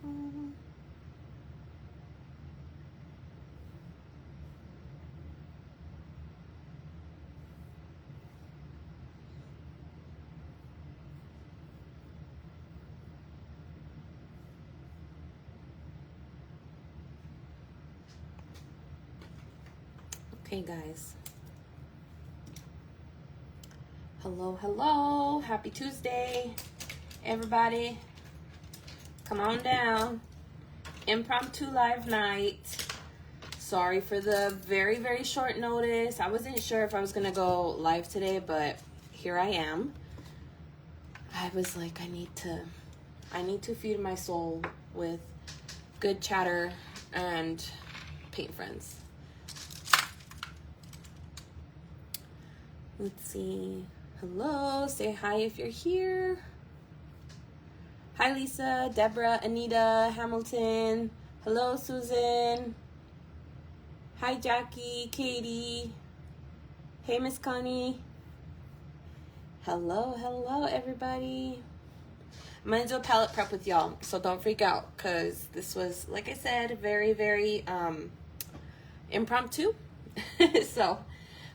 Okay, guys. Hello, hello. Happy Tuesday, everybody. Come on down. Impromptu live night. Sorry for the very, very short notice. I wasn't sure if I was gonna go live today, but here I am. I was like, I need to feed my soul with good chatter and paint friends. Let's see. Hello, say hi if you're here. Hi, Lisa, Deborah, Anita, Hamilton. Hello, Susan. Hi, Jackie, Katie. Hey, Miss Connie. Hello, hello, everybody. I'm gonna do a palette prep with y'all, so don't freak out, because this was, like I said, very, very impromptu. So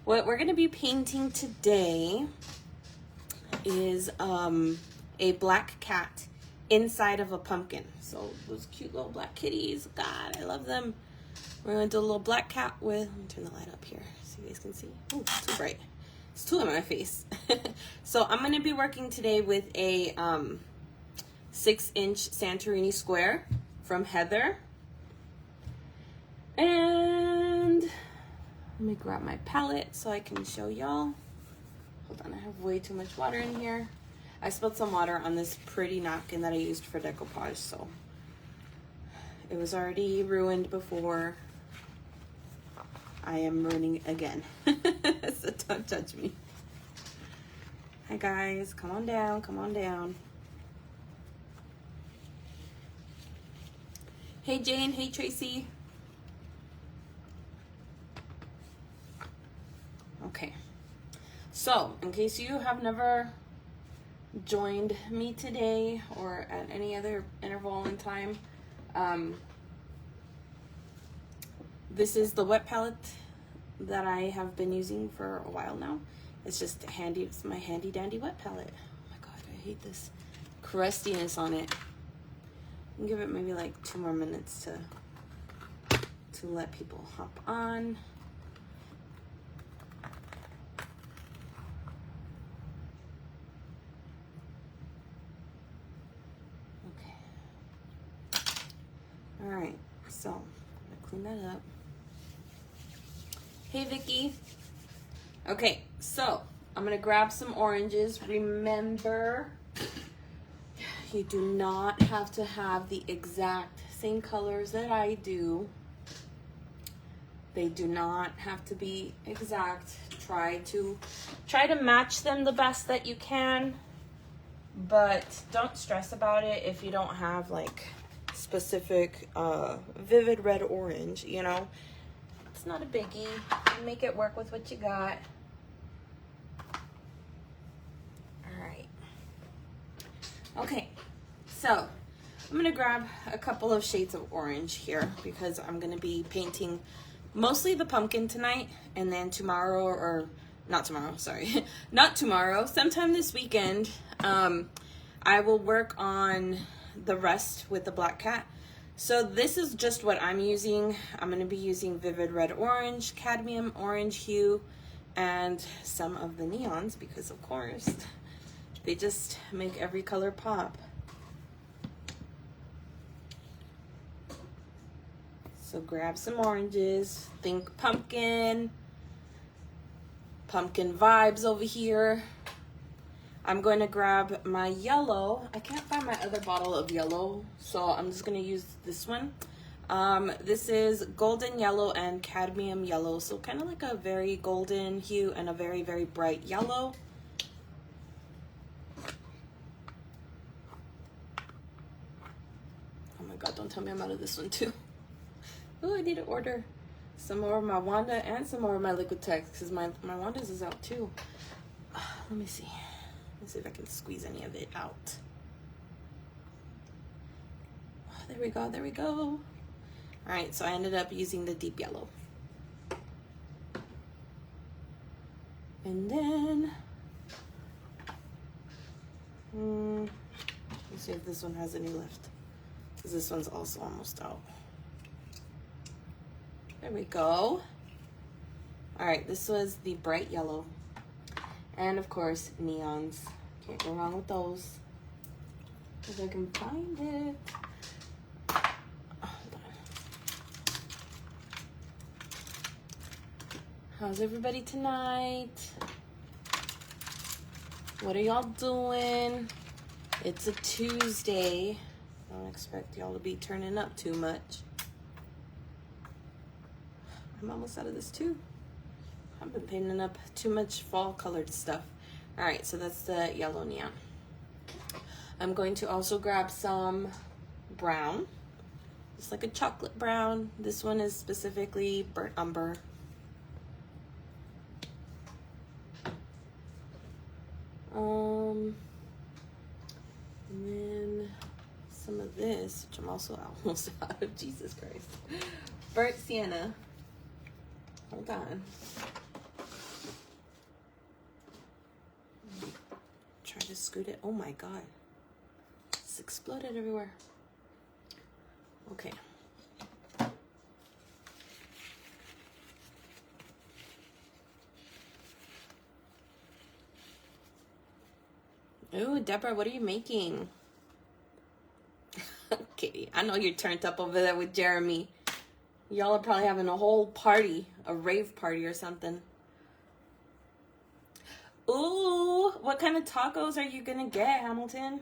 what we're gonna be painting today is a black cat inside of a pumpkin. So those cute little black kitties, God, I love them. We're gonna do a little black cat with, let me turn the light up here so you guys can see. Ooh, it's too bright. It's too in my face. So I'm gonna be working today with a 6-inch Santorini square from Heather. And let me grab my palette so I can show y'all. Hold on, I have way too much water in here. I spilled some water on this pretty napkin that I used for decoupage, so it was already ruined before. I am ruining it again. So don't judge me. Hi guys, come on down, come on down. Hey Jane, hey Tracy. Okay, so in case you have never joined me today or at any other interval in time, this is the wet palette that I have been using for a while now. It's just handy, it's my handy dandy wet palette. Oh my God, I hate this crustiness on it. I'll give it maybe like 2 more minutes to let people hop on. All right, so I'm gonna clean that up. Hey Vicky. Okay, so I'm gonna grab some oranges. Remember, you do not have to have the exact same colors that I do. They do not have to be exact. Try to match them the best that you can, but don't stress about it if you don't have like specific vivid red orange, you know. It's not a biggie. You make it work with what you got. All right. Okay, so I'm gonna grab a couple of shades of orange here because I'm gonna be painting mostly the pumpkin tonight, and then tomorrow, or not tomorrow, sorry, not tomorrow, sometime this weekend, I will work on the rest with the black cat. So this is just what I'm using. I'm going to be using vivid red orange, cadmium orange hue, and some of the neons because of course they just make every color pop. So grab some oranges, think pumpkin vibes over here. I'm going to grab my yellow. I can't find my other bottle of yellow, so I'm just going to use this one. This is golden yellow and cadmium yellow, so kind of like a very golden hue and a very, very bright yellow. Oh my God, don't tell me I'm out of this one too. Oh, I need to order some more of my Wanda and some more of my Liquitex because my Wanda's is out too. Let me see. Let's see if I can squeeze any of it out. There we go, there we go. All right, so I ended up using the deep yellow. And then, let's see if this one has any left, because this one's also almost out. There we go. All right, this was the bright yellow. And of course, neons. Can't go wrong with those. If I can find it. Hold on. How's everybody tonight? What are y'all doing? It's a Tuesday. I don't expect y'all to be turning up too much. I'm almost out of this too. I've been painting up too much fall colored stuff. All right, so that's the yellow neon. I'm going to also grab some brown. It's like a chocolate brown. This one is specifically burnt umber. And then some of this, which I'm also almost out of, Jesus Christ. Burnt sienna. Hold on. Try to scoot it. Oh my God. It's exploded everywhere. Okay. Ooh, Deborah, what are you making? Katie, I know you're turned up over there with Jeremy. Y'all are probably having a whole party, a rave party or something. Ooh, what kind of tacos are you gonna get, Hamilton?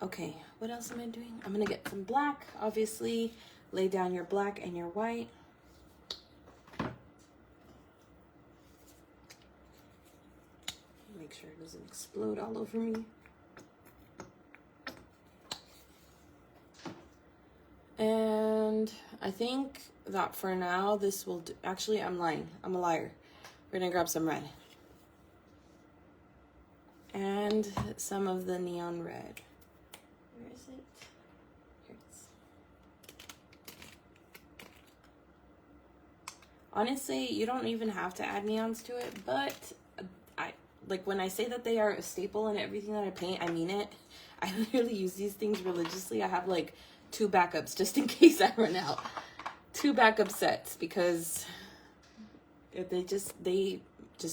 Okay, what else am I doing? I'm gonna get some black, obviously. Lay down your black and your white. Make sure it doesn't explode all over me. And I think that for now, this will do. Actually, I'm lying. I'm a liar. We're gonna grab some red. And some of the neon red. Where is it? Here it is. Honestly, you don't even have to add neons to it, but like when I say that they are a staple in everything that I paint, I mean it. I literally use these things religiously. I have like 2 backups just in case I run out. 2 backup sets because they just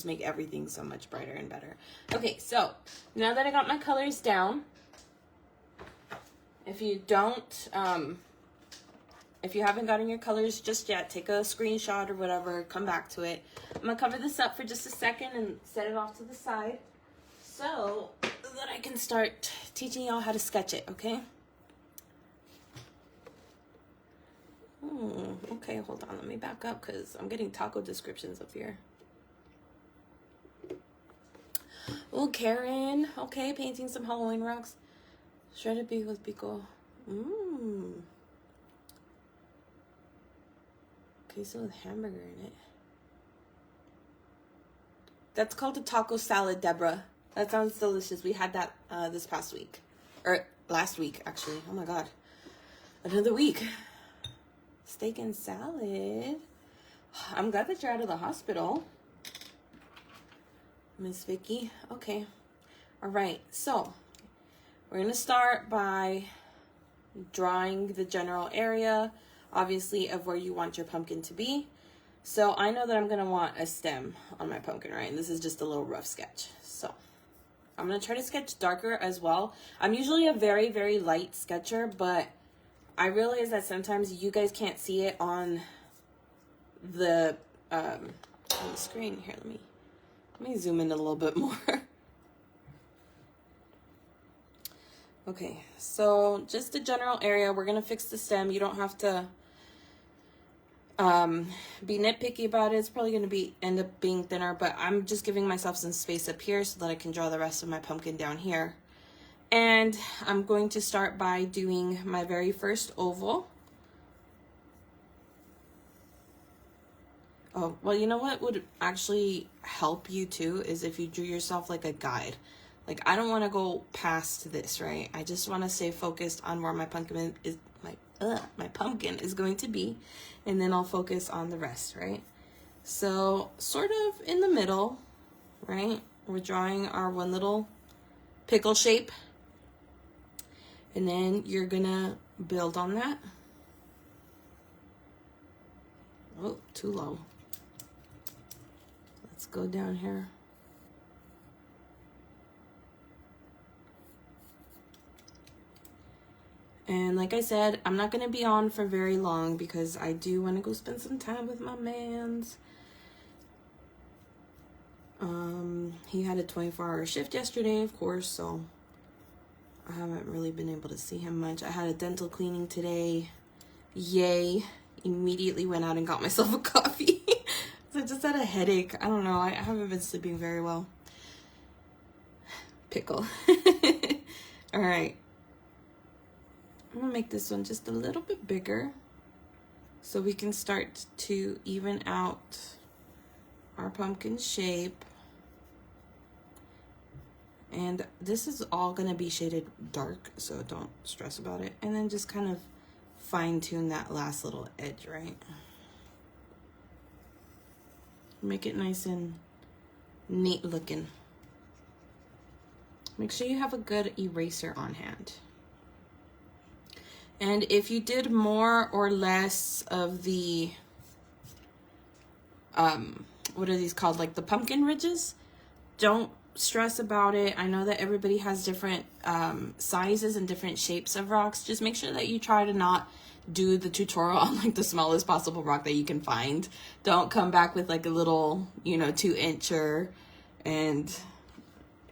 make everything so much brighter and better. Okay, so now that I got my colors down, if you haven't gotten your colors just yet, take a screenshot or whatever, come back to it. I'm gonna cover this up for just a second and set it off to the side so that I can start teaching y'all how to sketch it, okay? Okay, hold on, let me back up because I'm getting taco descriptions up here. Oh, Karen, okay, painting some Halloween rocks. Shredded beef with pico. Queso with hamburger in it. That's called a taco salad, Deborah. That sounds delicious. We had that this past week. Or last week, actually. Oh my God. Another week. Steak and salad. I'm glad that you're out of the hospital, Miss Vicky. Okay. All right. So we're going to start by drawing the general area, obviously, of where you want your pumpkin to be. So I know that I'm going to want a stem on my pumpkin, right? And this is just a little rough sketch. So I'm going to try to sketch darker as well. I'm usually a very, very light sketcher, but I realize that sometimes you guys can't see it on the screen. Here, let me zoom in a little bit more. Okay, so just the general area. We're gonna fix the stem. You don't have to be nitpicky about it. It's probably gonna end up being thinner, but I'm just giving myself some space up here so that I can draw the rest of my pumpkin down here. And I'm going to start by doing my very first oval. Oh, well, you know what would actually help you too is if you drew yourself like a guide. Like, I don't want to go past this, right? I just want to stay focused on where my pumpkin is, my pumpkin is going to be, and then I'll focus on the rest, right? So sort of in the middle, right? We're drawing our one little pickle shape, and then you're gonna build on that. Oh, too low. Let's go down here. And like I said, I'm not going to be on for very long because I do want to go spend some time with my mans. He had a 24-hour shift yesterday, of course, so I haven't really been able to see him much. I had a dental cleaning today. Yay. Immediately went out and got myself a coffee. So I just had a headache. I don't know. I haven't been sleeping very well. Pickle. All right. I'm gonna make this one just a little bit bigger so we can start to even out our pumpkin shape. And this is all gonna be shaded dark, so don't stress about it. And then just kind of fine tune that last little edge, right? Make it nice and neat looking. Make sure you have a good eraser on hand. And if you did more or less of the, what are these called? Like the pumpkin ridges, don't stress about it. I know that everybody has different sizes and different shapes of rocks. Just make sure that you try to not do the tutorial on like the smallest possible rock that you can find. Don't come back with like a little, 2-incher and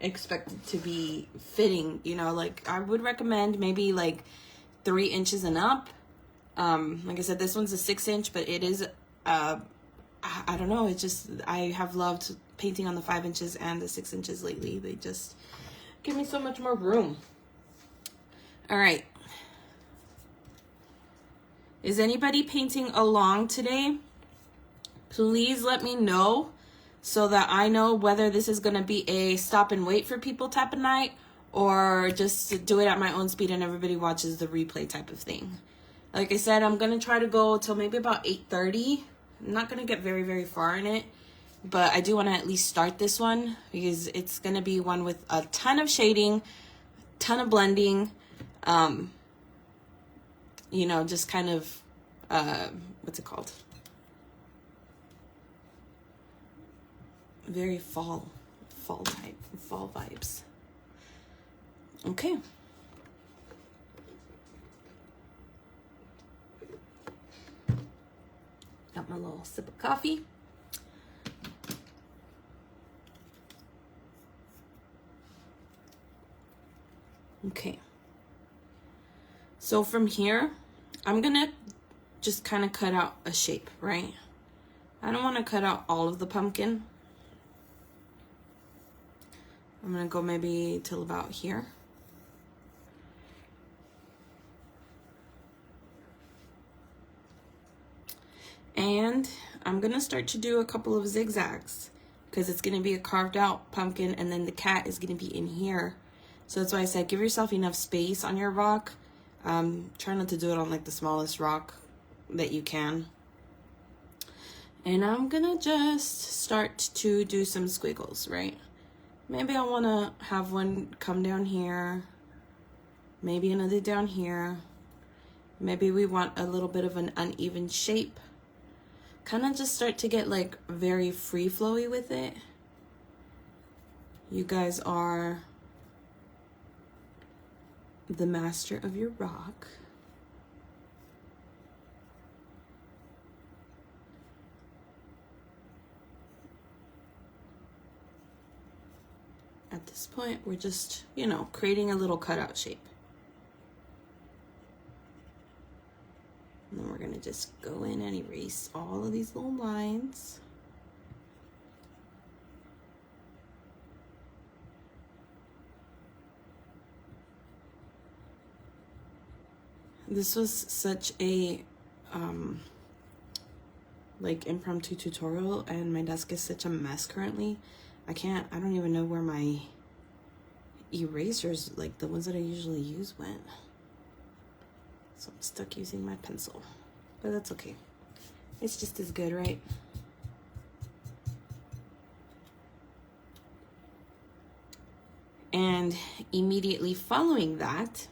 expect it to be fitting, like I would recommend maybe like 3 inches and up. Like I said, this one's a 6-inch, but it is, I don't know. It's just, I have loved painting on the 5 inches and the 6 inches lately. They just give me so much more room. All right. Is anybody painting along today? Please let me know so that I know whether this is going to be a stop and wait for people type of night, or just to do it at my own speed and everybody watches the replay type of thing. Like I said, I'm going to try to go till maybe about 8:30. I'm not going to get very, very far in it, but I do want to at least start this one because it's going to be one with a ton of shading, ton of blending, just kind of, what's it called? Very fall vibes. Okay. Got my little sip of coffee. Okay. So from here, I'm gonna just kind of cut out a shape, right? I don't want to cut out all of the pumpkin. I'm gonna go maybe till about here. And I'm gonna start to do a couple of zigzags because it's gonna be a carved out pumpkin, and then the cat is gonna be in here. So that's why I said give yourself enough space on your rock. Try not to do it on like the smallest rock that you can. And I'm gonna just start to do some squiggles, right? Maybe I wanna have one come down here, maybe another down here. Maybe we want a little bit of an uneven shape. Kind of just start to get like very free flowy with it. You guys are the master of your rock. At this point, we're just, creating a little cutout shape. And then we're gonna just go in and erase all of these little lines. This was such a like impromptu tutorial, and my desk is such a mess currently. I don't even know where my erasers, like the ones that I usually use, went. So I'm stuck using my pencil, but that's okay. It's just as good, right? And immediately following that,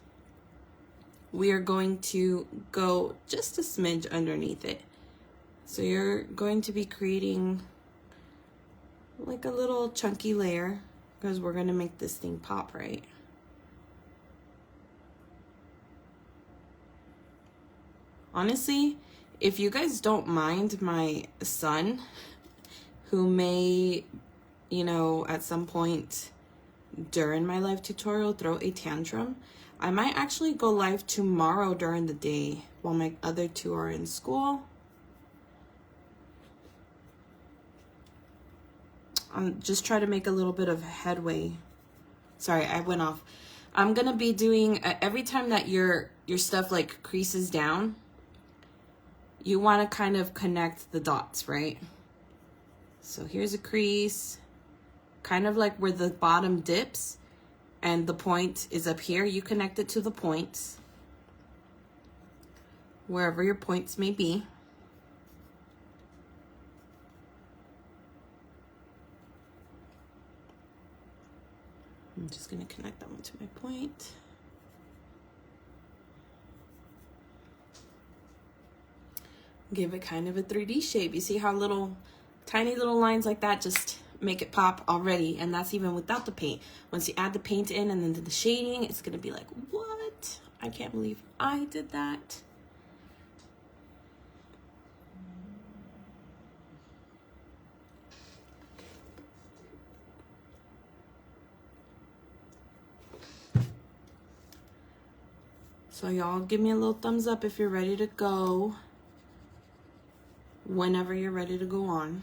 we are going to go just a smidge underneath it. So you're going to be creating like a little chunky layer because we're going to make this thing pop, right? Honestly, if you guys don't mind my son, who may, you know, at some point during my live tutorial throw a tantrum, I might actually go live tomorrow during the day while my other two are in school. I'm just trying to make a little bit of headway. Sorry, I went off. I'm gonna be doing every time that your stuff like creases down, you want to kind of connect the dots, right? So here's a crease, kind of like where the bottom dips and the point is up here. You connect it to the points, wherever your points may be. I'm just going to connect that one to my point. Give it kind of a 3D shape. You see how little, tiny little lines like that just make it pop already, and that's even without the paint. Once you add the paint in and then the shading, it's going to be like, what? I can't believe I did that. So y'all give me a little thumbs up if you're ready to go. Whenever you're ready to go on.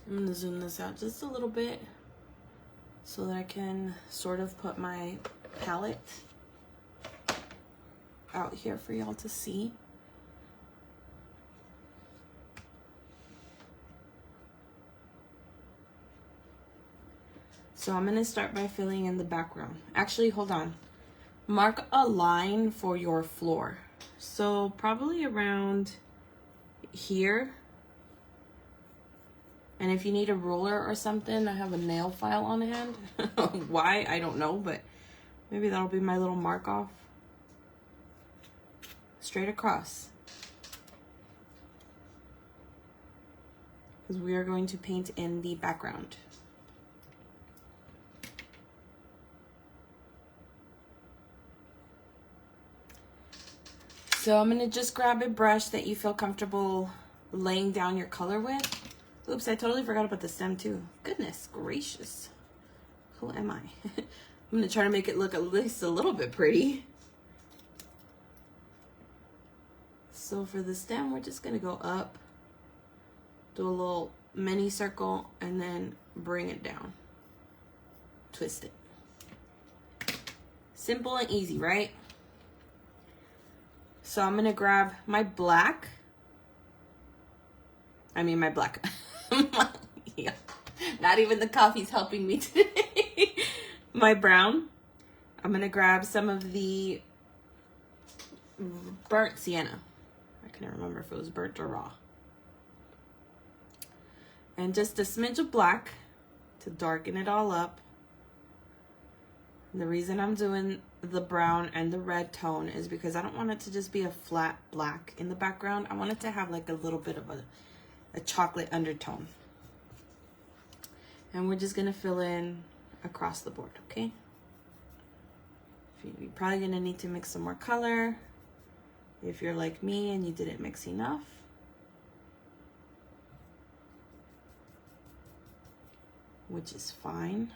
I'm going to zoom this out just a little bit so that I can sort of put my palette out here for y'all to see. So I'm going to start by filling in the background. Actually, hold on. Mark a line for your floor. So probably around here. And if you need a ruler or something, I have a nail file on hand. Why? I don't know, but maybe that'll be my little mark off. Straight across. Because we are going to paint in the background. So I'm going to just grab a brush that you feel comfortable laying down your color with. Oops, I totally forgot about the stem too. Goodness gracious. Who am I? I'm going to try to make it look at least a little bit pretty. So for the stem, we're just going to go up, do a little mini circle, and then bring it down. Twist it. Simple and easy, right? So I'm going to grab my black. Yeah, not even the coffee's helping me today. My brown. I'm going to grab some of the burnt sienna. I can't remember if it was burnt or raw. And just a smidge of black to darken it all up. And the reason I'm doing the brown and the red tone is because I don't want it to just be a flat black in the background. I want it to have like a little bit of a chocolate undertone. And we're just going to fill in across the board, okay? You're probably going to need to mix some more color if you're like me and you didn't mix enough. Which is fine.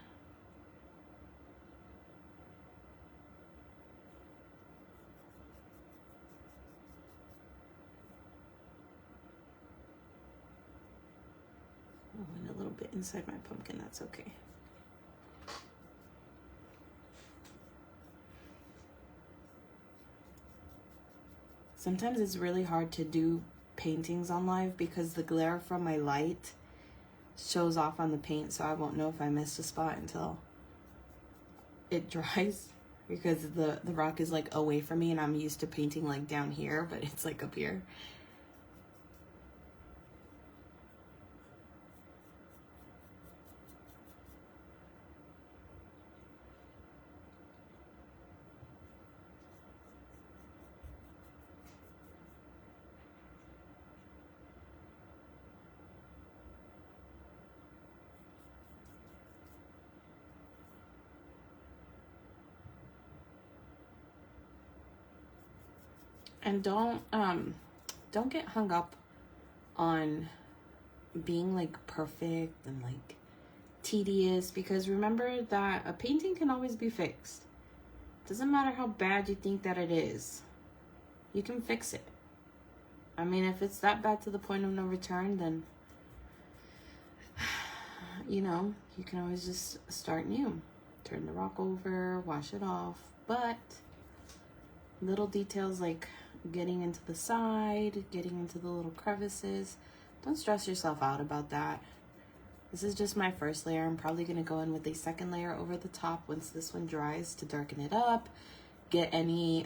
Oh, and a little bit inside my pumpkin, that's okay. Sometimes it's really hard to do paintings on live because the glare from my light shows off on the paint, so I won't know if I missed a spot until it dries, because the rock is like away from me and I'm used to painting like down here, but it's like up here. And don't get hung up on being like perfect and like tedious, because remember that a painting can always be fixed. Doesn't matter how bad you think that it is, you can fix it. I mean, if it's that bad to the point of no return, then you know, you can always just start new. Turn the rock over, wash it off. But little details like getting into the side, getting into the little crevices, don't stress yourself out about that. This is just my first layer. I'm probably going to go in with a second layer over the top once this one dries to darken it up, get any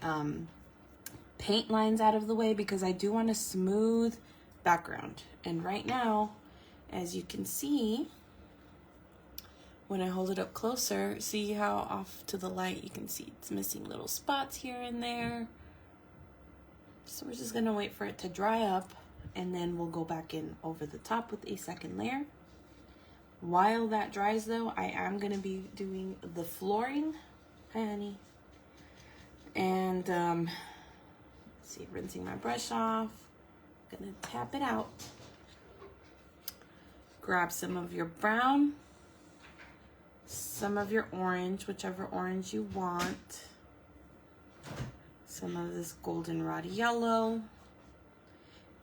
paint lines out of the way, because I do want a smooth background. And right now, as you can see, when I hold it up closer, see how off to the light you can see it's missing little spots here and there. So we're just going to wait for it to dry up, and then we'll go back in over the top with a second layer. While that dries though, I am going to be doing the flooring. Hi honey. And let's see, rinsing my brush off. Gonna tap it out. Grab some of your brown, some of your orange, whichever orange you want. Some of this goldenrod yellow.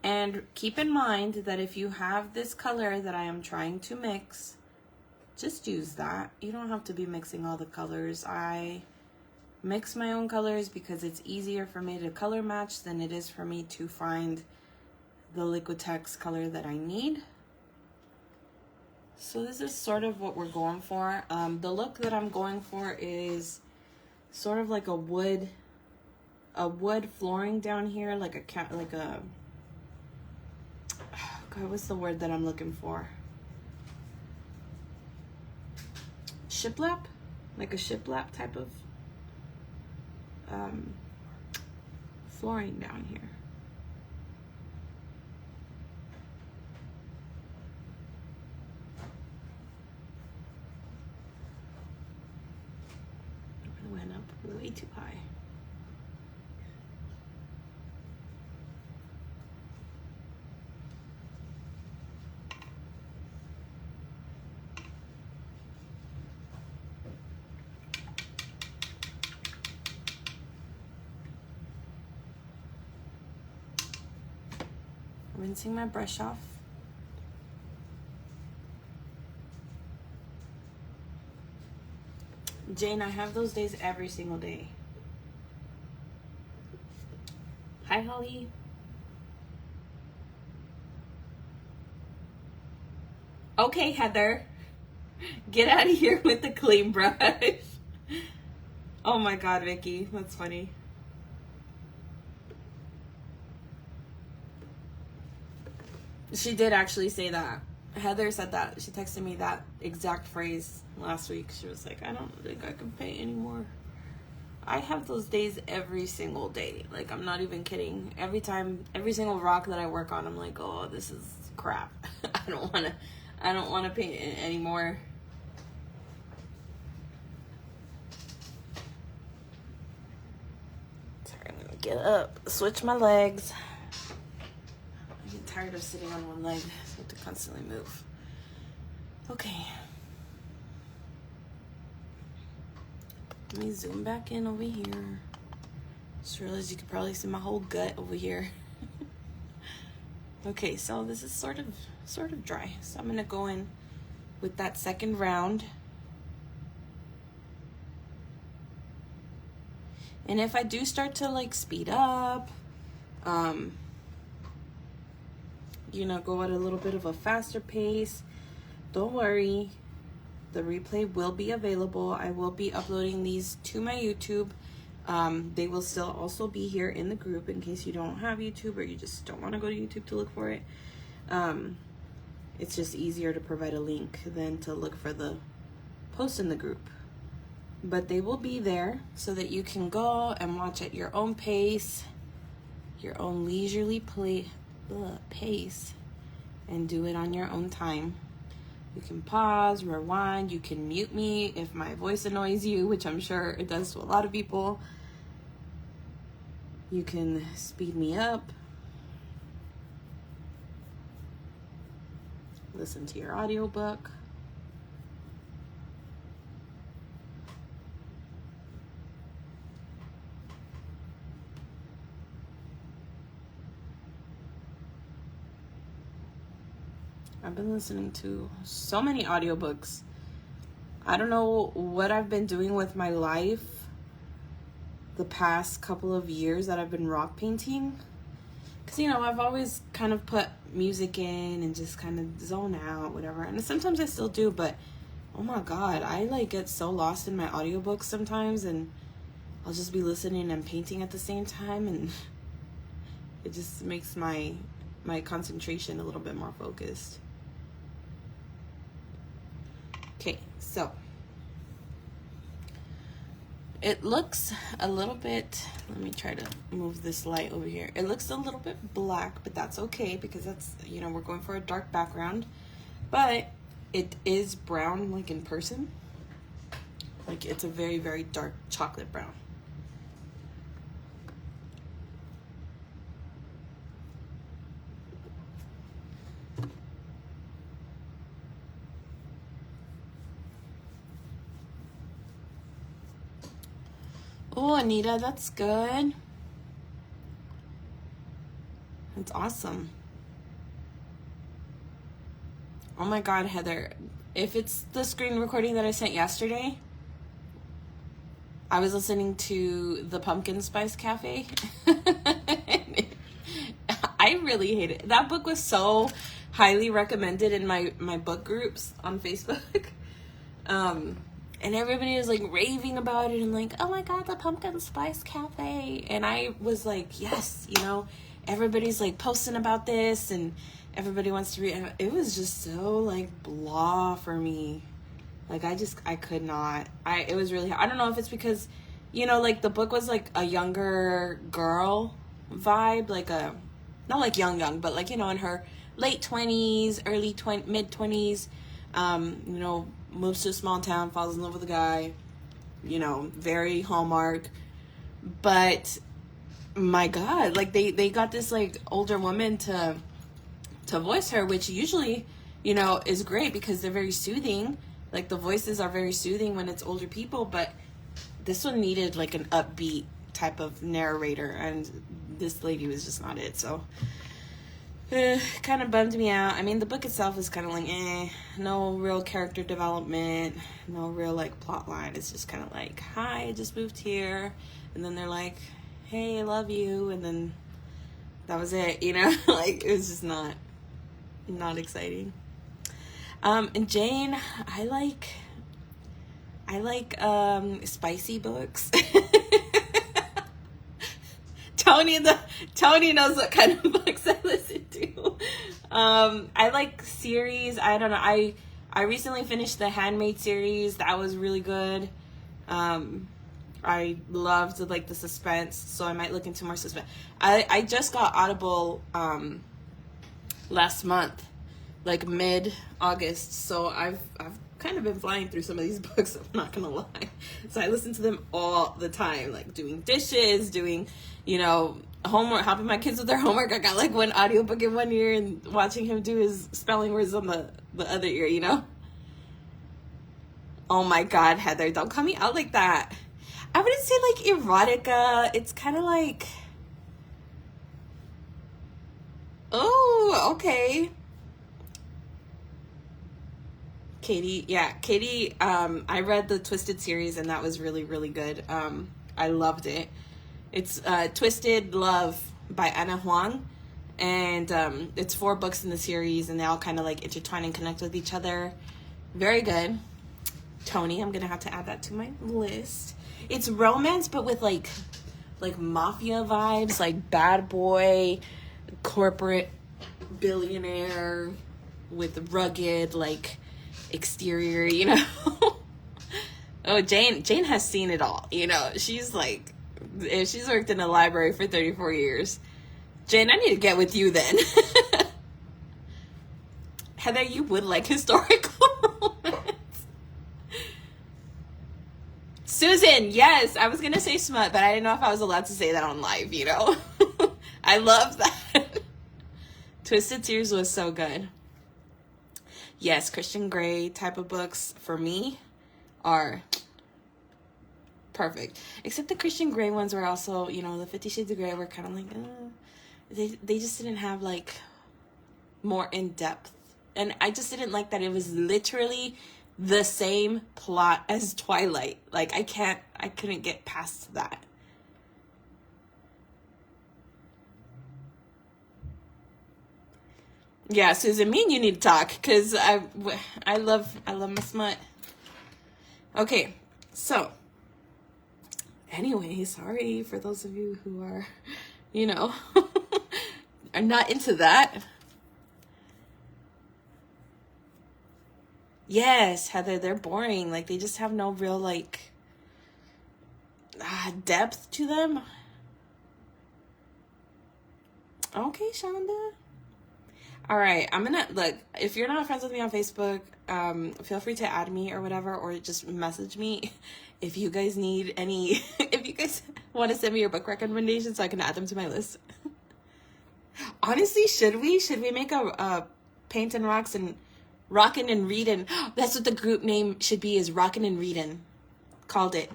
And keep in mind that if you have this color that I am trying to mix, just use that. You don't have to be mixing all the colors. I mix my own colors because it's easier for me to color match than it is for me to find the Liquitex color that I need. So this is sort of what we're going for. The look that I'm going for is sort of like a wood flooring down here, like a God, what's the word that I'm looking for? Shiplap? Like a shiplap type of flooring down here. It went up way too high. Rinsing my brush off. Jane, I have those days every single day. Hi, Holly. Okay, Heather. Get out of here with the clean brush. Oh my God, Vicky. That's funny. She did actually say that. Heather said that. She texted me that exact phrase last week. She was like, I don't think I can paint anymore. I have those days every single day. Like, I'm not even kidding. Every single rock that I work on, I'm like, oh, this is crap. I don't want to paint it anymore. Sorry, I'm gonna get up, switch my legs. I get tired of sitting on one leg, so I have to constantly move. Okay. Let me zoom back in over here. Just realized you could probably see my whole gut over here. Okay, so this is sort of dry. So I'm gonna go in with that second round. And if I do start to like speed up You know, go at a little bit of a faster pace. Don't worry, the replay will be available. I will be uploading these to my YouTube. They will still also be here in the group in case you don't have YouTube or you just don't want to go to YouTube to look for it. It's just easier to provide a link than to look for the post in the group. But they will be there so that you can go and watch at your own pace, your own leisurely pace, and do it on your own time. You can pause, rewind, you can mute me if my voice annoys you, which I'm sure it does to a lot of people. You can speed me up, listen to your audiobook. I've been listening to so many audiobooks. I don't know what I've been doing with my life the past couple of years that I've been rock painting. Because, you know, I've always kind of put music in and just kind of zone out, whatever. And sometimes I still do, but oh my God, I like get so lost in my audiobooks sometimes, and I'll just be listening and painting at the same time, and it just makes my concentration a little bit more focused. Okay, so it looks a little bit, let me try to move this light over here. It looks a little bit black, but that's okay because that's, you know, we're going for a dark background. But it is brown, like in person. Like it's a very, very dark chocolate brown. Oh, Anita, that's good. That's awesome. Oh my God, Heather. If it's the screen recording that I sent yesterday, I was listening to the Pumpkin Spice Cafe. I really hate it. That book was so highly recommended in my book groups on Facebook. And everybody was like raving about it and like, oh my God, the Pumpkin Spice Cafe. And I was like, yes, you know, everybody's like posting about this and everybody wants to read. And it was just so like blah for me. Like I could not. It was really, I don't know if it's because, you know, like the book was like a younger girl vibe, like not like young, but like, you know, in her late 20s, mid 20s, you know, moves to a small town, falls in love with a guy, you know, very Hallmark. But my God, like they got this like older woman to voice her, which usually, you know, is great because they're very soothing. Like the voices are very soothing when it's older people, but this one needed like an upbeat type of narrator, and this lady was just not it. So kind of bummed me out. I mean, the book itself is kind of like, no real character development, no real like plot line. It's just kind of like, hi, I just moved here. And then they're like, hey, I love you. And then that was it, you know, like it was just not exciting. And Jane, I like spicy books. Tony knows what kind of books I listen to. I like series. I don't know. I recently finished the Handmaid series. That was really good. I loved like the suspense, so I might look into more suspense. I just got Audible last month, like mid-August, so I've kind of been flying through some of these books, I'm not gonna lie. So I listen to them all the time, like doing dishes, doing, you know, homework, helping my kids with their homework. I got like one audiobook in one ear and watching him do his spelling words on the other ear, you know? Oh my God, Heather, don't call me out like that. I wouldn't say like erotica. It's kind of like, oh, okay. Katie, I read the Twisted series and that was really, really good. I loved it. It's Twisted Love by Anna Huang. And it's 4 books in the series, and they all kind of like intertwine and connect with each other. Very good. Tony, I'm gonna have to add that to my list. It's romance, but with like mafia vibes, like bad boy, corporate billionaire with rugged like exterior, you know. Oh, Jane has seen it all, you know. She's like, if she's worked in a library for 34 years. Jane, I need to get with you then. Heather, you would like historical romance. Susan, yes, I was gonna say smut, but I didn't know if I was allowed to say that on live, you know. I love that. Twisted Tears was so good. Yes, Christian Grey type of books for me are perfect. Except the Christian Grey ones were also, you know, the 50 Shades of Grey were kind of like, they just didn't have like more in depth. And I just didn't like that it was literally the same plot as Twilight. Like I couldn't get past that. Yeah, Susan, me and you need to talk, because I love my smut. Okay, so anyway, sorry for those of you who are, you know, are not into that. Yes, Heather, they're boring. Like, they just have no real, like, depth to them. Okay, Shonda. All right, I'm gonna, look, if you're not friends with me on Facebook, feel free to add me or whatever, or just message me if you guys need any, if you guys want to send me your book recommendations so I can add them to my list. Honestly, should we make a Paint and Rocks and Rockin' and Readin'? That's what the group name should be, is Rockin' and Readin'. Called it.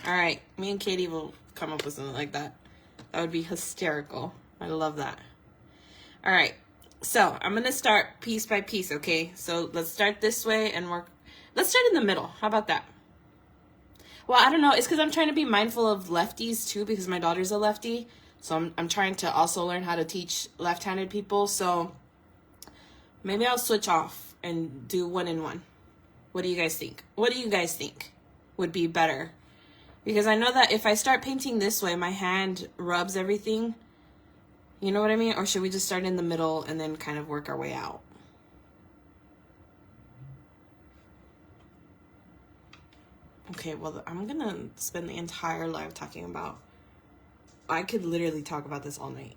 All right, me and Katie will come up with something like that. That would be hysterical. I love that. All right. So I'm going to start piece by piece, okay? So let's start this way and work. Let's start in the middle. How about that? Well, I don't know. It's because I'm trying to be mindful of lefties too, because my daughter's a lefty. So I'm trying to also learn how to teach left-handed people. So maybe I'll switch off and do 1-in-1. What do you guys think? What do you guys think would be better? Because I know that if I start painting this way, my hand rubs everything. You know what I mean? Or should we just start in the middle and then kind of work our way out? Okay, well, I'm going to spend the entire live talking about... I could literally talk about this all night.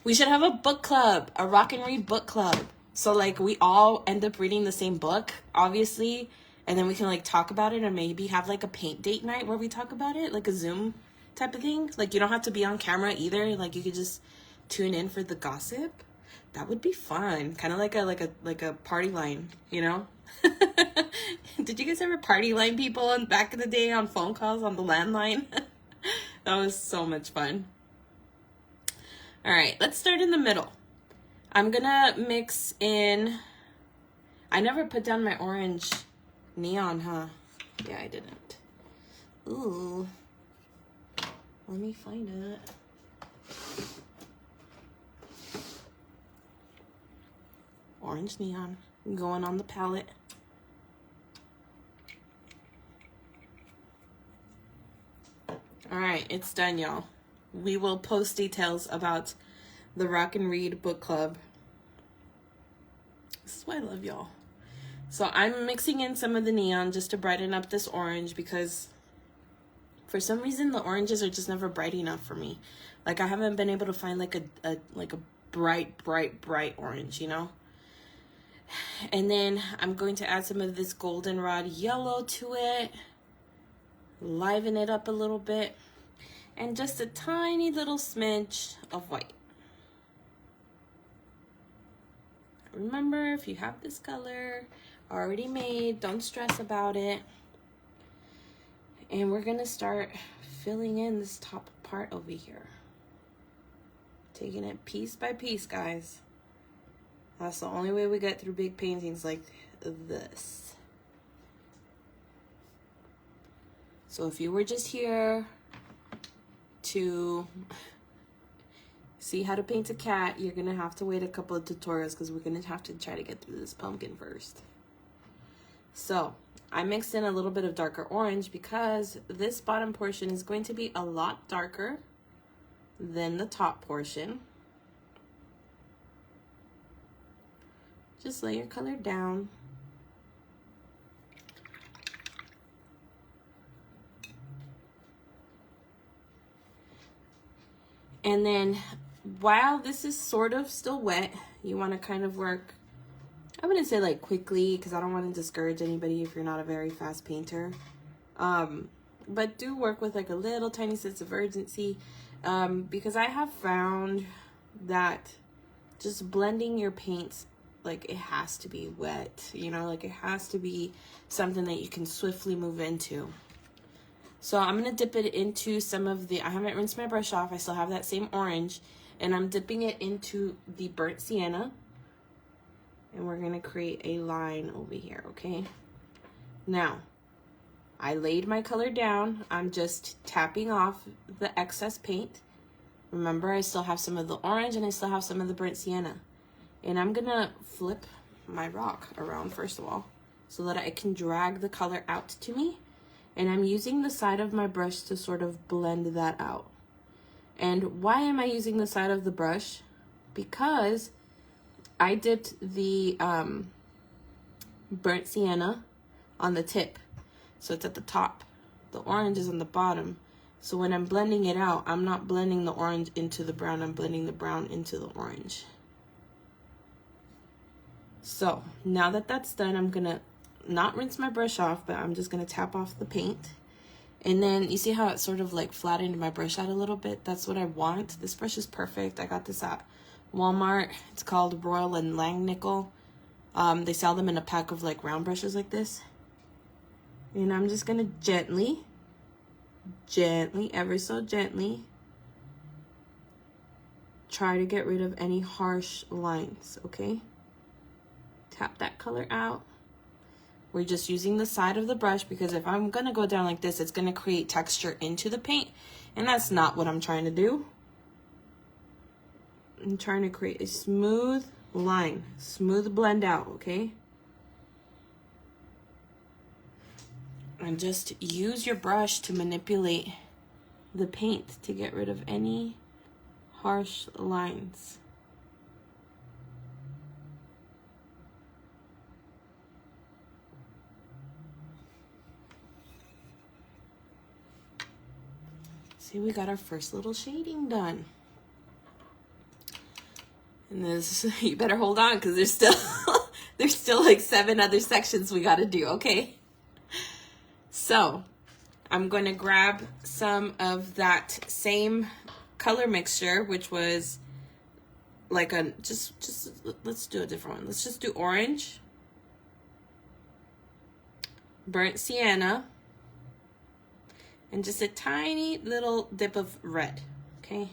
We should have a book club, a rock and read book club. So, like, we all end up reading the same book, obviously. And then we can, like, talk about it and maybe have, like, a paint date night where we talk about it. Like a Zoom type of thing. Like, you don't have to be on camera either. Like, you could just tune in for the gossip. That would be fun. Kind of like a party line, you know? Did you guys ever party line people back in the day on phone calls on the landline? That was so much fun. All right, let's start in the middle. I'm gonna mix in... I never put down my orange neon, huh? Yeah, I didn't. Ooh. Let me find it. Orange neon going on the palette. All right, it's done, y'all. We will post details about the Rock and Read book club. This is why I love y'all. So I'm mixing in some of the neon just to brighten up this orange, because for some reason the oranges are just never bright enough for me. Like, I haven't been able to find like a bright orange, you know? And then I'm going to add some of this goldenrod yellow to it. Liven it up a little bit. And just a tiny little smidge of white. Remember, if you have this color already made, don't stress about it. And we're gonna start filling in this top part over here. Taking it piece by piece, guys. That's the only way we get through big paintings like this. So if you were just here to see how to paint a cat, you're gonna have to wait a couple of tutorials because we're gonna have to try to get through this pumpkin first. So I mixed in a little bit of darker orange because this bottom portion is going to be a lot darker than the top portion. Just lay your color down. And then while this is sort of still wet, you want to kind of work, I wouldn't say like quickly because I don't want to discourage anybody if you're not a very fast painter. But do work with like a little tiny sense of urgency because I have found that just blending your paints, like it has to be wet, you know, like it has to be something that you can swiftly move into. So I'm going to dip it into some of the, I haven't rinsed my brush off, I still have that same orange, and I'm dipping it into the burnt sienna. And we're going to create a line over here, okay? Now, I laid my color down. I'm just tapping off the excess paint. Remember, I still have some of the orange and I still have some of the burnt sienna. And I'm going to flip my rock around first of all so that I can drag the color out to me. And I'm using the side of my brush to sort of blend that out. And why am I using the side of the brush? Because I dipped the burnt sienna on the tip, so it's at the top. The orange is on the bottom. So when I'm blending it out, I'm not blending the orange into the brown, I'm blending the brown into the orange. So now that that's done, I'm gonna not rinse my brush off, but I'm just gonna tap off the paint. And then you see how it sort of like flattened my brush out a little bit? That's what I want. This brush is perfect. I got this at Walmart. It's called Royal and Langnickel. They sell them in a pack of like round brushes like this. And I'm just gonna gently, ever so gently, try to get rid of any harsh lines, okay? Tap that color out. We're just using the side of the brush because if I'm gonna go down like this, it's gonna create texture into the paint, and that's not what I'm trying to do. I'm trying to create a smooth line, smooth blend out, okay? And just use your brush to manipulate the paint to get rid of any harsh lines. See, we got our first little shading done. And this, you better hold on because there's still like 7 other sections we got to do, okay? So I'm going to grab some of that same color mixture, which was like a, just let's do a different one. Let's just do orange, burnt sienna, and just a tiny little dip of red, okay?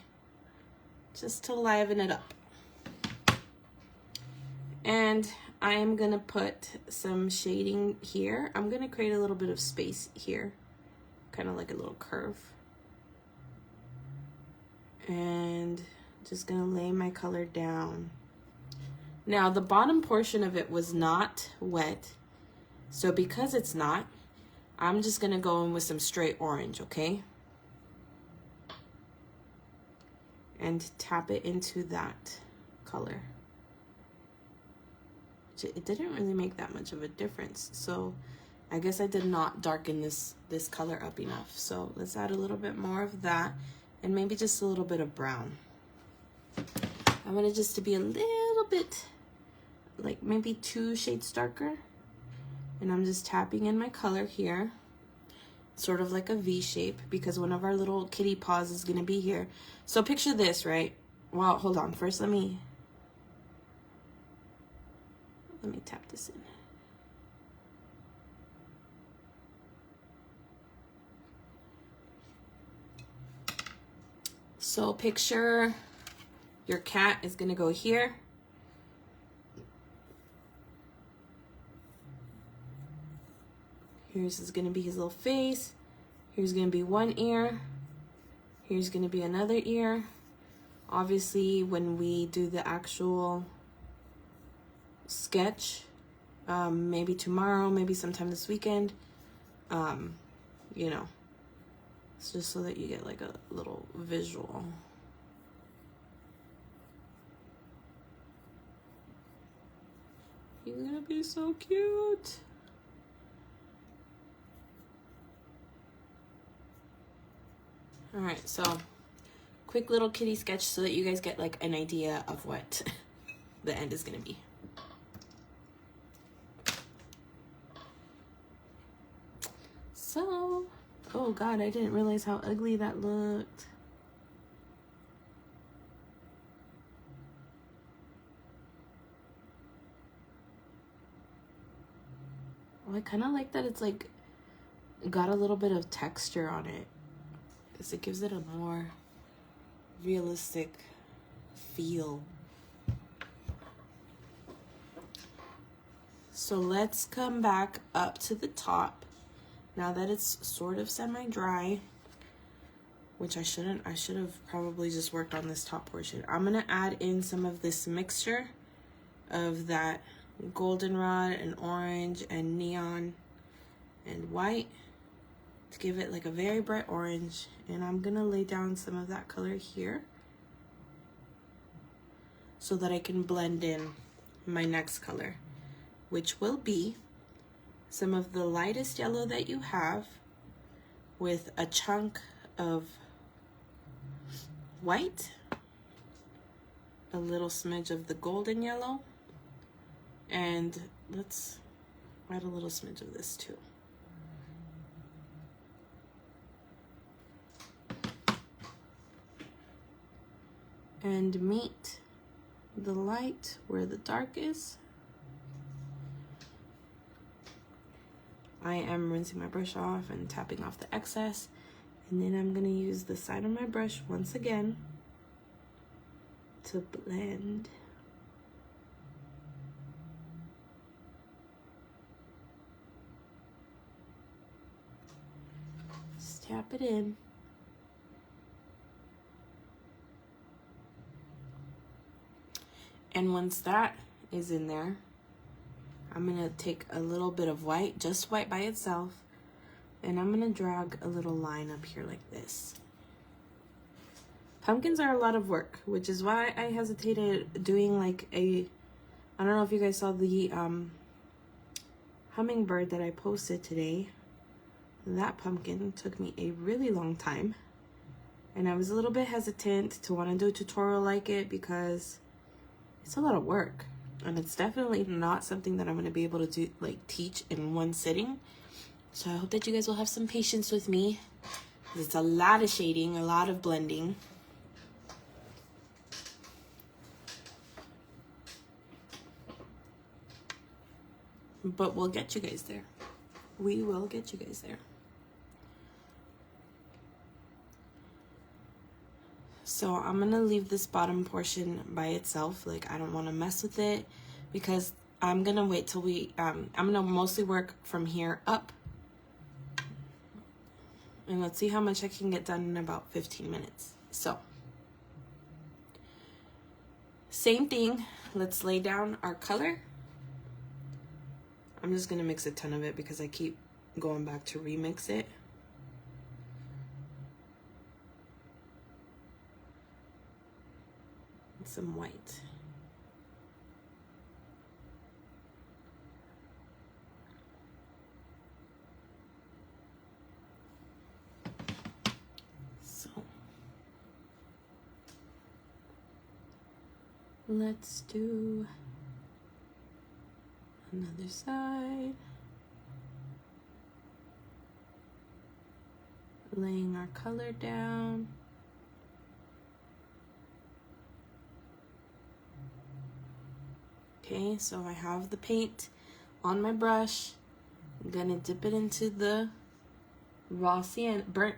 Just to liven it up. And I am gonna put some shading here. I'm gonna create a little bit of space here, kind of like a little curve. And just gonna lay my color down. Now the bottom portion of it was not wet, so because it's not, I'm just gonna go in with some straight orange, okay? And tap it into that color. It didn't really make that much of a difference, so I guess I did not darken this color up enough. So let's add a little bit more of that, and maybe just a little bit of brown. I want it just to be a little bit, like maybe 2 shades darker. And I'm just tapping in my color here, sort of like a V shape, because one of our little kitty paws is gonna be here. So picture this, right? Well, hold on. First, let me tap this in. So picture your cat is gonna go here. Here's is gonna be his little face. Here's gonna be one ear. Here's gonna be another ear. Obviously, when we do the actual sketch, maybe tomorrow, maybe sometime this weekend, you know, it's just so that you get like a little visual. He's gonna be so cute. All right, so quick little kitty sketch so that you guys get like an idea of what the end is gonna be. So, oh God, I didn't realize how ugly that looked. I kind of like that it's like got a little bit of texture on it, because it gives it a more realistic feel. So let's come back up to the top now that it's sort of semi-dry, which I should have probably just worked on this top portion. I'm gonna add in some of this mixture of that goldenrod and orange and neon and white to give it like a very bright orange, and I'm gonna lay down some of that color here so that I can blend in my next color, which will be some of the lightest yellow that you have with a chunk of white, a little smidge of the golden yellow, and let's add a little smidge of this too. And meet the light where the dark is. I am rinsing my brush off and tapping off the excess, and then I'm gonna use the side of my brush once again to blend. Just tap it in. And once that is in there, I'm gonna take a little bit of white, just white by itself, and I'm gonna drag a little line up here like this. Pumpkins are a lot of work, which is why I hesitated doing like a, I don't know if you guys saw the hummingbird that I posted today. That pumpkin took me a really long time, and I was a little bit hesitant to want to do a tutorial like it because it's a lot of work, and it's definitely not something that I'm going to be able to do, like teach in one sitting. So I hope that you guys will have some patience with me. It's a lot of shading, a lot of blending. But we'll get you guys there. We will get you guys there. So I'm gonna leave this bottom portion by itself. Like, I don't want to mess with it because I'm gonna wait till I'm gonna mostly work from here up. And let's see how much I can get done in about 15 minutes. So, same thing. Let's lay down our color. I'm just gonna mix a ton of it because I keep going back to remix it. Some white. So let's do another side. Laying our color down. Okay, so I have the paint on my brush. I'm gonna dip it into the raw sienna, burnt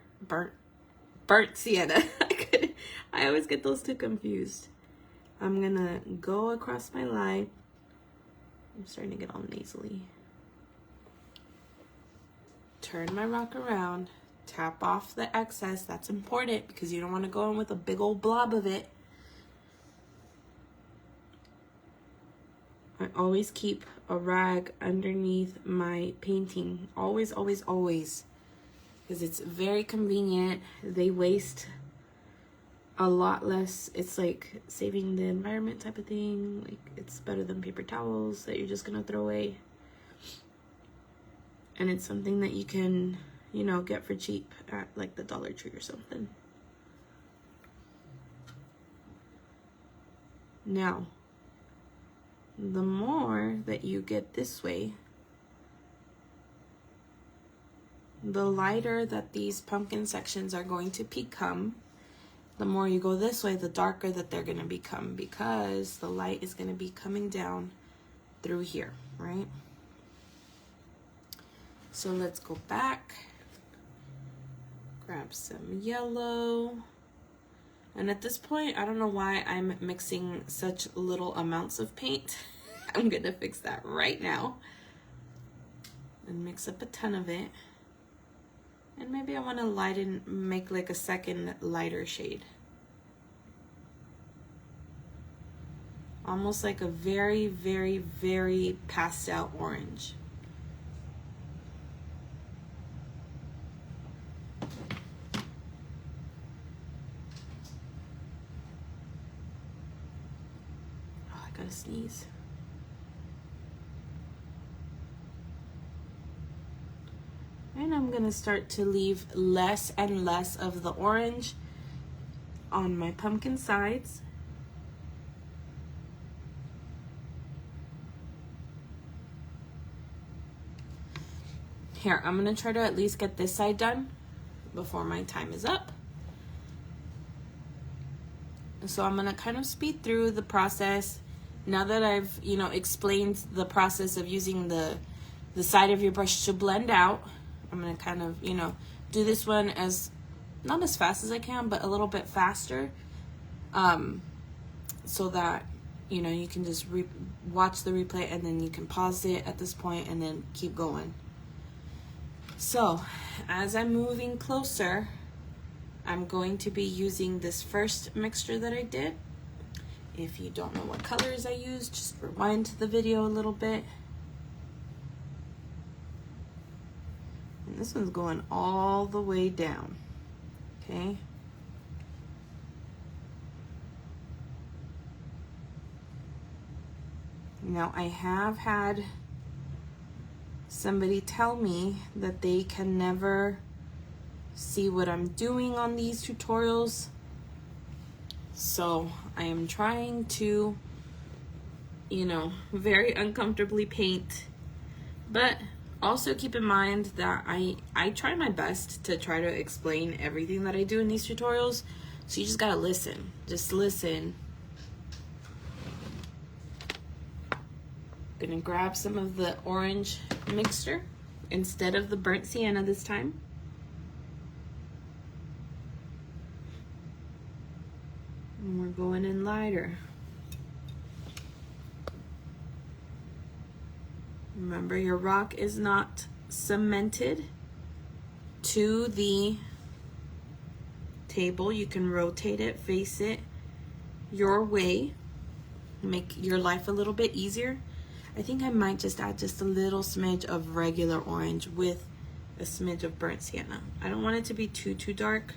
sienna. I always get those two confused. I'm gonna go across my line. I'm starting to get all nasally. Turn my rock around, tap off the excess. That's important because you don't want to go in with a big old blob of it. I always keep a rag underneath my painting. Always, always, always. Because it's very convenient. They waste a lot less. It's like saving the environment type of thing. Like, it's better than paper towels that you're just gonna throw away. And it's something that you can, you know, get for cheap at like the Dollar Tree or something. Now, the more that you get this way, the lighter that these pumpkin sections are going to become. The more you go this way, the darker that they're going to become, because the light is going to be coming down through here, right? So let's go back, grab some yellow. And at this point, I don't know why I'm mixing such little amounts of paint. I'm gonna fix that right now. And mix up a ton of it. And maybe I wanna lighten, make like a second lighter shade. Almost like a very, very, very pastel orange. Gotta sneeze. And I'm gonna start to leave less and less of the orange on my pumpkin sides. Here, I'm gonna try to at least get this side done before my time is up. So I'm gonna kind of speed through the process. Now that I've, you know, explained the process of using the side of your brush to blend out, I'm gonna kind of, you know, do this one as, not as fast as I can, but a little bit faster, so that, you know, you can just watch the replay and then you can pause it at this point and then keep going. So as I'm moving closer, I'm going to be using this first mixture that I did. If you don't know what colors I used, just rewind to the video a little bit. And this one's going all the way down, okay? Now, I have had somebody tell me that they can never see what I'm doing on these tutorials. So I am trying to, you know, very uncomfortably paint, but also keep in mind that I try my best to try to explain everything that I do in these tutorials. So you just gotta listen, just listen. Gonna grab some of the orange mixture instead of the burnt sienna this time. And we're going in lighter. Remember, your rock is not cemented to the table. You can rotate it, face it your way, make your life a little bit easier. I think I might just add just a little smidge of regular orange with a smidge of burnt sienna. I don't want it to be too dark,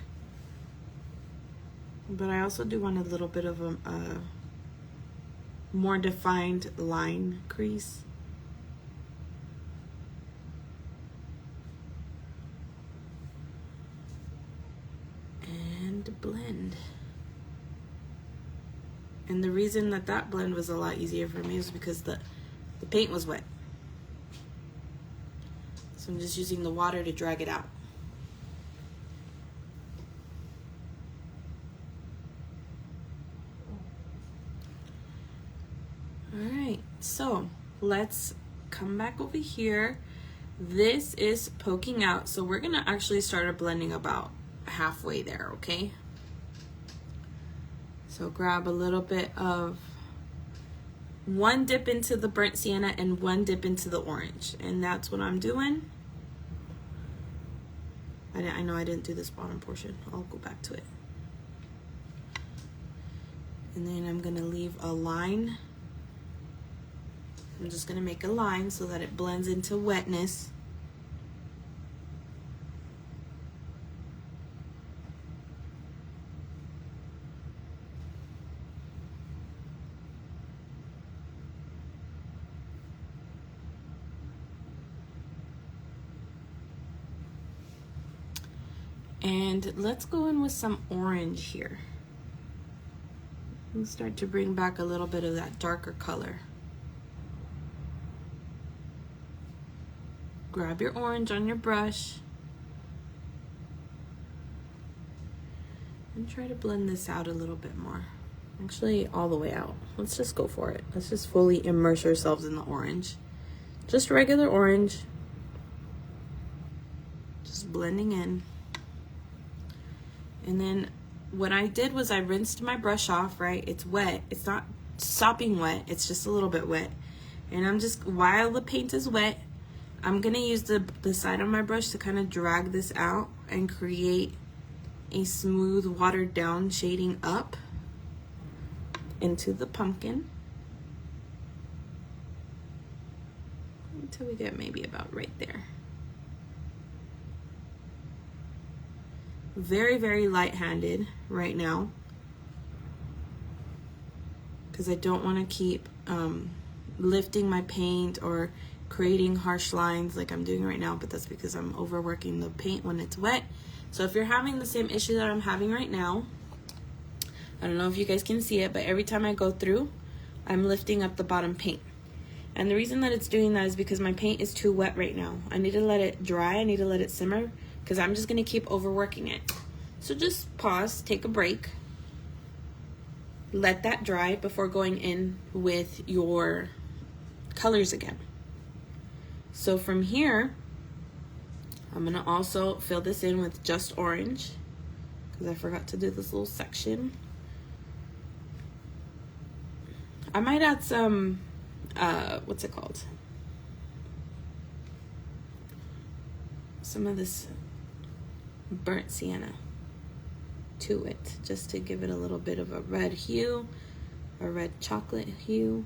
but I also do want a little bit of a more defined line crease. And blend. And the reason that blend was a lot easier for me is because the paint was wet. So I'm just using the water to drag it out. All right, so let's come back over here. This is poking out, so we're gonna actually start our blending about halfway there, okay? So grab a little bit of one dip into the burnt sienna and one dip into the orange, and that's what I'm doing. I know I didn't do this bottom portion. I'll go back to it. And then I'm gonna leave a line I'm just gonna make a line so that it blends into wetness. And let's go in with some orange here. And start to bring back a little bit of that darker color. Grab your orange on your brush and try to blend this out a little bit more. Actually, all the way out. Let's just go for it. Let's just fully immerse ourselves in the orange. Just regular orange. Just blending in. And then what I did was I rinsed my brush off, right? It's wet. It's not sopping wet. It's just a little bit wet. And I'm just, while the paint is wet, I'm going to use the side of my brush to kind of drag this out and create a smooth, watered down shading up into the pumpkin. Until we get maybe about right there. Very, very light-handed right now because I don't want to keep lifting my paint or creating harsh lines like I'm doing right now, but that's because I'm overworking the paint when it's wet. So if you're having the same issue that I'm having right now, I don't know if you guys can see it, but every time I go through, I'm lifting up the bottom paint. And the reason that it's doing that is because my paint is too wet right now. I need to let it dry, I need to let it simmer, because I'm just going to keep overworking it. So just pause, take a break, let that dry before going in with your colors again. So from here, I'm going to also fill this in with just orange, because I forgot to do this little section. I might add some, what's it called? Some of this burnt sienna to it, just to give it a little bit of a red hue, a red chocolate hue.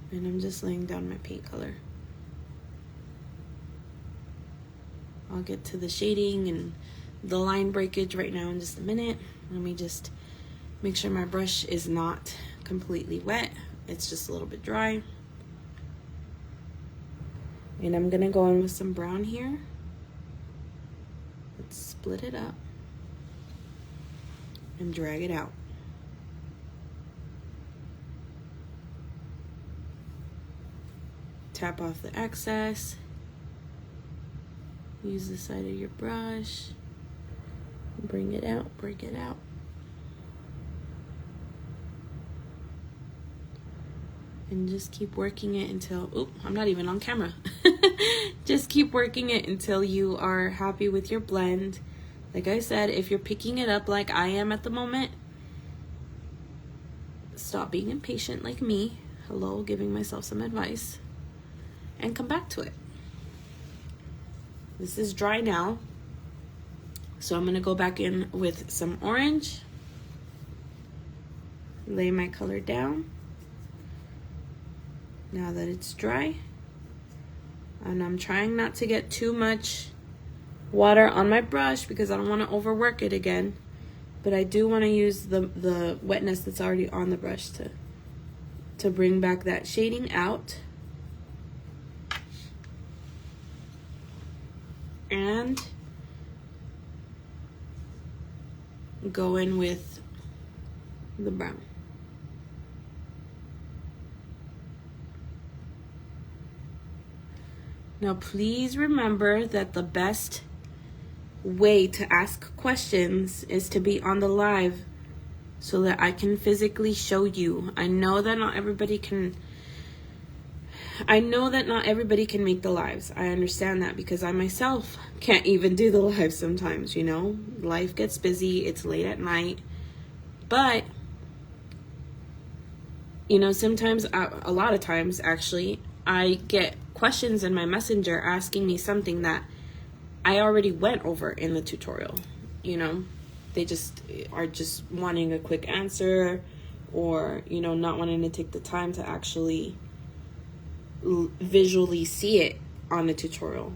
And I'm just laying down my paint color. I'll get to the shading and the line breakage right now in just a minute. Let me just make sure my brush is not completely wet. It's just a little bit dry. And I'm gonna go in with some brown here. Let's split it up and drag it out. Tap off the excess. Use the side of your brush. Bring it out, bring it out. And just keep working it until, oop, I'm not even on camera. Just keep working it until you are happy with your blend. Like I said, if you're picking it up like I am at the moment, stop being impatient like me. Hello, giving myself some advice. And come back to it. This is dry now. So I'm gonna go back in with some orange. Lay my color down. Now that it's dry, and I'm trying not to get too much water on my brush because I don't want to overwork it again, but I do want to use the wetness that's already on the brush to bring back that shading out. And go in with the brown. Now, please remember that the best way to ask questions is to be on the live so that I can physically show you. I know that not everybody can make the lives. I understand that because I myself can't even do the live sometimes, you know. Life gets busy, it's late at night. But, you know, sometimes, a lot of times actually, I get questions in my messenger asking me something that I already went over in the tutorial, you know. they just are just wanting a quick answer, or, you know, not wanting to take the time to actually visually see it on the tutorial.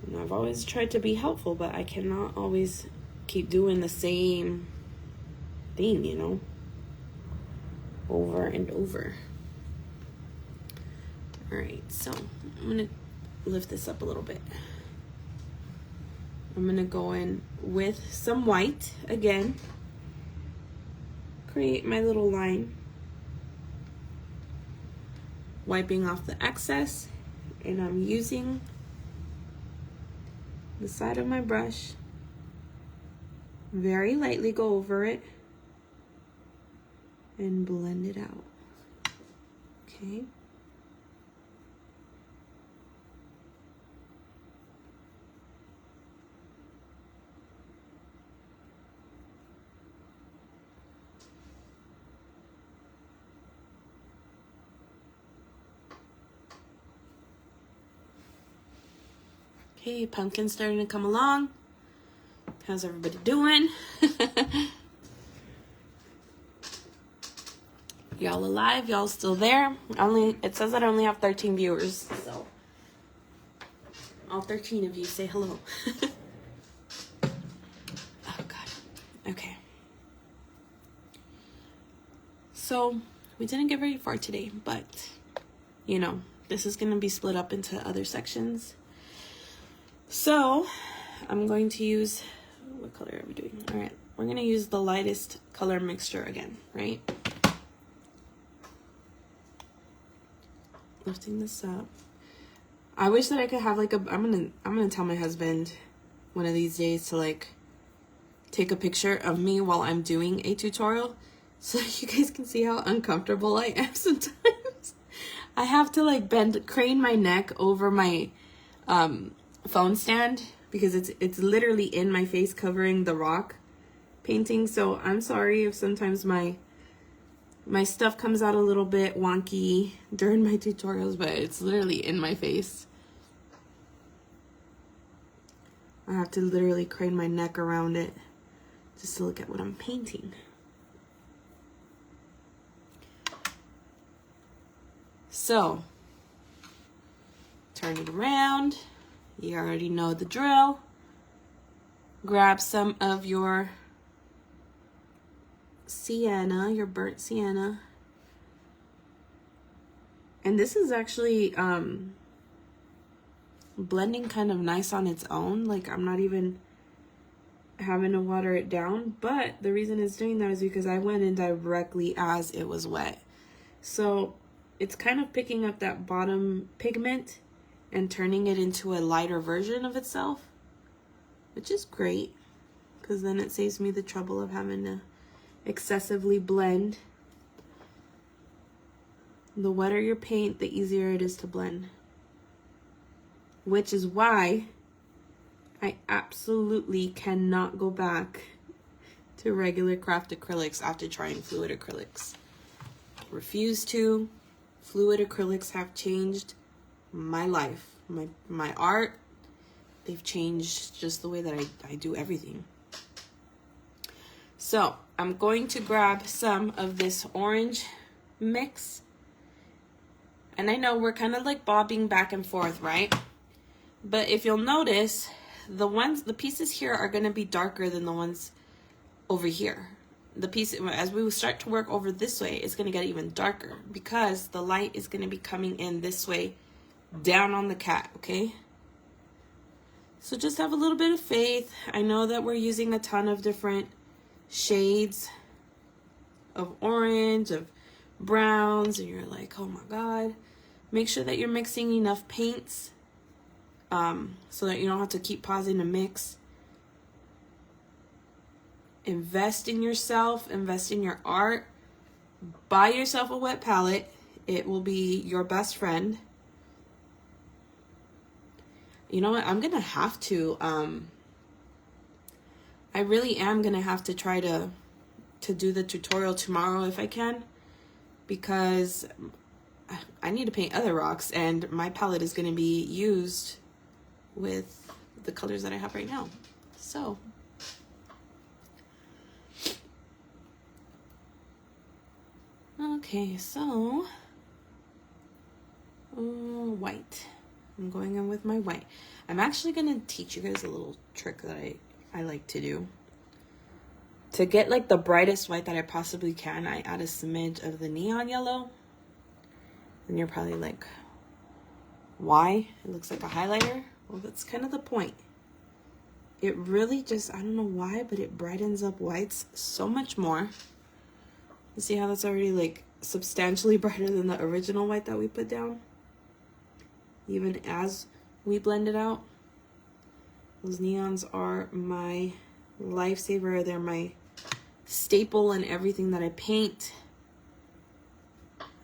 And I've always tried to be helpful, but I cannot always keep doing the same thing, you know, over and over. All right, so I'm gonna lift this up a little bit. I'm gonna go in with some white again, create my little line, wiping off the excess, and I'm using the side of my brush, very lightly go over it and blend it out. Okay. Okay, pumpkin's starting to come along. How's everybody doing? Y'all alive? Y'all still there? It says that I only have 13 viewers, so all 13 of you say hello. Oh God. Okay. So we didn't get very far today, but you know, this is gonna be split up into other sections. So I'm going to use, what color are we doing? All right, we're gonna use the lightest color mixture again, right? Lifting this up. I wish that I could have like a, I'm gonna tell my husband one of these days to like take a picture of me while I'm doing a tutorial so that you guys can see how uncomfortable I am sometimes. I have to like crane my neck over my phone stand because it's literally in my face covering the rock painting. So I'm sorry if sometimes my stuff comes out a little bit wonky during my tutorials, but it's literally in my face. I have to literally crane my neck around it just to look at what I'm painting. So turn it around. You already know the drill. Grab some of your sienna, your burnt sienna. And this is actually blending kind of nice on its own. Like I'm not even having to water it down. But the reason it's doing that is because I went in directly as it was wet. So it's kind of picking up that bottom pigment and turning it into a lighter version of itself, which is great because then it saves me the trouble of having to excessively blend. The wetter your paint, the easier it is to blend, which is why I absolutely cannot go back to regular craft acrylics after trying fluid acrylics. Refuse to. Fluid acrylics have changed my life, my art. They've changed just the way that I do everything. So I'm going to grab some of this orange mix. And I know we're kind of like bobbing back and forth, right? But if you'll notice, the pieces here are going to be darker than the ones over here. The piece, as we start to work over this way, it's going to get even darker because the light is going to be coming in this way down on the cat, okay? So just have a little bit of faith. I know that we're using a ton of different shades of orange, of browns, and you're like, oh my God. Make sure that you're mixing enough paints so that you don't have to keep pausing to mix. Invest in yourself, invest in your art. Buy yourself a wet palette. It will be your best friend. You know what? I'm going to have to, I really am going to have to try to do the tutorial tomorrow if I can, because I need to paint other rocks and my palette is going to be used with the colors that I have right now. So Okay, so white. I'm going in with my white. I'm actually gonna teach you guys a little trick that I like to do. To get like the brightest white that I possibly can, I add a smidge of the neon yellow. And you're probably like, why? It looks like a highlighter. Well, that's kind of the point. It really just, I don't know why, but it brightens up whites so much more. You see how that's already like substantially brighter than the original white that we put down? Even as we blend it out. Those neons are my lifesaver. They're my staple in everything that I paint.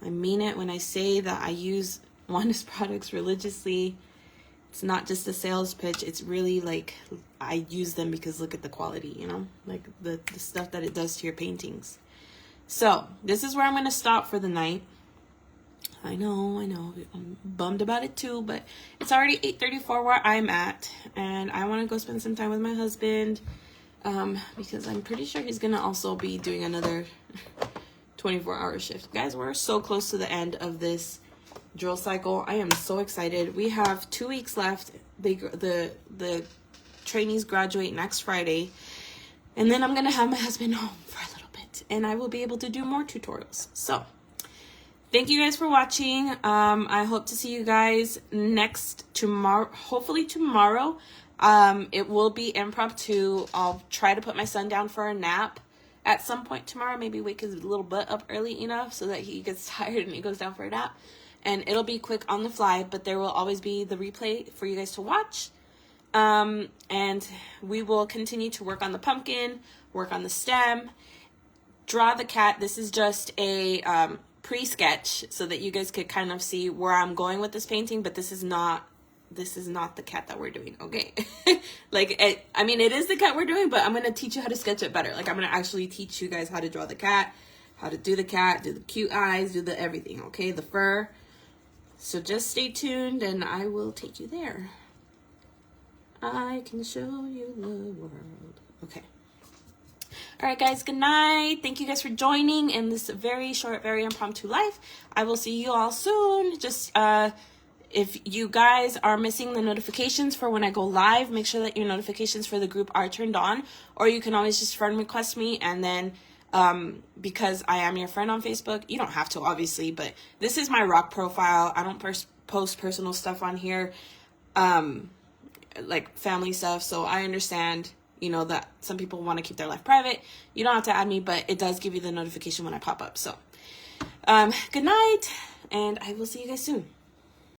I mean it when I say that I use Wanda's products religiously. It's not just a sales pitch. It's really like I use them because look at the quality, you know, like the stuff that it does to your paintings. So this is where I'm going to stop for the night. I know, I'm bummed about it too, but it's already 8:34 where I'm at, and I want to go spend some time with my husband, because I'm pretty sure he's going to also be doing another 24-hour shift. Guys, we're so close to the end of this drill cycle. I am so excited. We have 2 weeks left. The trainees graduate next Friday, and then I'm going to have my husband home for a little bit, and I will be able to do more tutorials. So thank you guys for watching. I hope to see you guys tomorrow. Hopefully tomorrow. It will be impromptu. I'll try to put my son down for a nap at some point tomorrow. Maybe wake his little butt up early enough so that he gets tired and he goes down for a nap. And it'll be quick on the fly, but there will always be the replay for you guys to watch. And we will continue to work on the pumpkin, work on the stem, draw the cat. This is just a pre-sketch so that you guys could kind of see where I'm going with this painting, but this is not the cat that we're doing, okay? I mean, it is the cat we're doing, but I'm going to teach you how to sketch it better. Like, I'm going to actually teach you guys how to draw the cat, how to do the cat, do the cute eyes, do the everything, okay? The fur. So just stay tuned, and I will take you there. I can show you the world. Okay. All right, guys, good night. Thank you guys for joining in this very short, very impromptu live. I will see you all soon. Just if you guys are missing the notifications for when I go live, make sure that your notifications for the group are turned on, or you can always just friend request me, and then because I am your friend on Facebook, you don't have to, obviously, but this is my rock profile. I don't post personal stuff on here, like family stuff, so I understand, you know, that some people want to keep their life private. You don't have to add me, but it does give you the notification when I pop up. So good night, and I will see you guys soon.